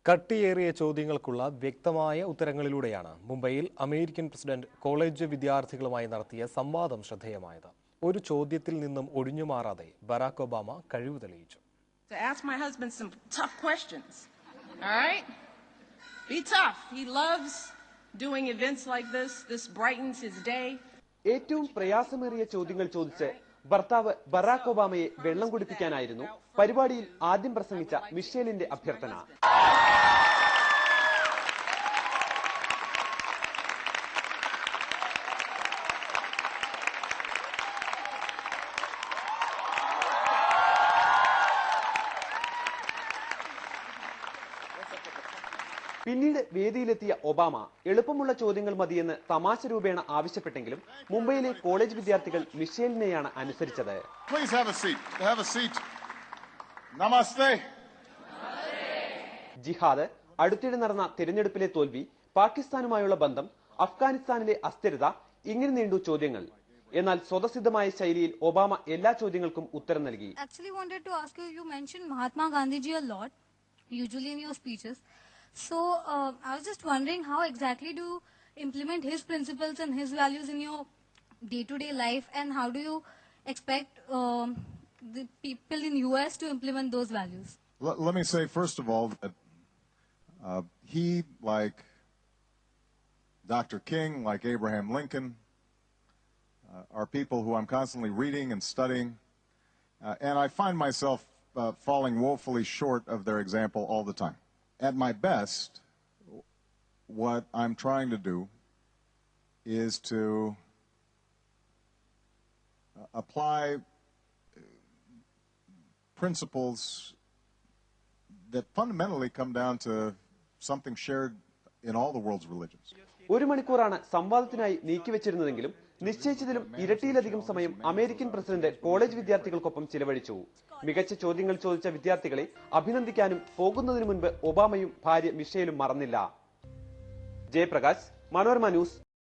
കട്ടിയേറിയ ചോദ്യങ്ങൾക്കുള്ള വ്യക്തമായ ഉത്തരങ്ങളിലൂടെയാണ് മുംബൈയിൽ അമേരിക്കൻ പ്രസിഡന്റ് കോളേജ് വിദ്യാർത്ഥികളുമായി നടത്തിയ സംവാദം ശ്രദ്ധേയമായത്. ഒരു ചോദ്യത്തിൽ നിന്നും ഒഴിഞ്ഞുമാറാതെ ബറാക് ഒബാമ കഴിവ് തെളിയിച്ചു. Ask my husband some tough questions. All right? Be tough. He loves doing events like this. This brightens his day. ഏറ്റവും പ്രയാസമേറിയ ചോദ്യങ്ങൾ ചോദിച്ച് ഭർത്താവ് ബറാക് ഒബാമയെ വെള്ളം കുടിപ്പിക്കാനായിരുന്നു പരിപാടിയിൽ ആദ്യം പ്രസംഗിച്ച മിഷേലിന്റെ അഭ്യർത്ഥന. പിന്നീട് വേദിയിലെത്തിയ ഒബാമ എളുപ്പമുള്ള ചോദ്യങ്ങൾ മതിയെന്ന് തമാശ രൂപേണ ആവശ്യപ്പെട്ടെങ്കിലും മുംബൈയിലെ കോളേജ് വിദ്യാർത്ഥികൾ മിഷേലിനെയാണ് അനുസരിച്ചത്. ജിഹാദ്, അടുത്തിടെ നടന്ന തിരഞ്ഞെടുപ്പിലെ തോൽവി, പാകിസ്ഥാനുമായുള്ള ബന്ധം, അഫ്ഗാനിസ്ഥാനിലെ അസ്ഥിരത, ഇങ്ങനെ നീണ്ടു ചോദ്യങ്ങൾ. എന്നാൽ സ്വതസിദ്ധമായ ശൈലിയിൽ ഒബാമ എല്ലാ ചോദ്യങ്ങൾക്കും ഉത്തരം നൽകി. So I was just wondering, how exactly do you implement his principles and his values in your day-to-day life, and how do you expect the people in US to implement those values? Let me say first of all that he, like Dr. King, like Abraham Lincoln, are people who I'm constantly reading and studying, and I find myself falling woefully short of their example all the time. At my best, what I'm trying to do is to apply principles that fundamentally come down to something shared in all the world's religions. ഒരു മണിക്കൂറാണ് സംവാദത്തിനായി നീക്കിവെച്ചിരുന്നതെങ്കിലും നിശ്ചയിച്ചതിലും ഇരട്ടിയിലധികം സമയം American president college വിദ്യാർത്ഥികൾക്കൊപ്പം ചിലവഴിച്ചു. മികച്ച ചോദ്യങ്ങൾ ചോദിച്ച വിദ്യാർത്ഥികളെ അഭിനന്ദിക്കാനും പോകുന്നതിനു മുൻപ് ഒബാമയും ഭാര്യ മിഷേലും മറന്നില്ല. ജയപ്രകാശ്, മനോരമ ന്യൂസ്.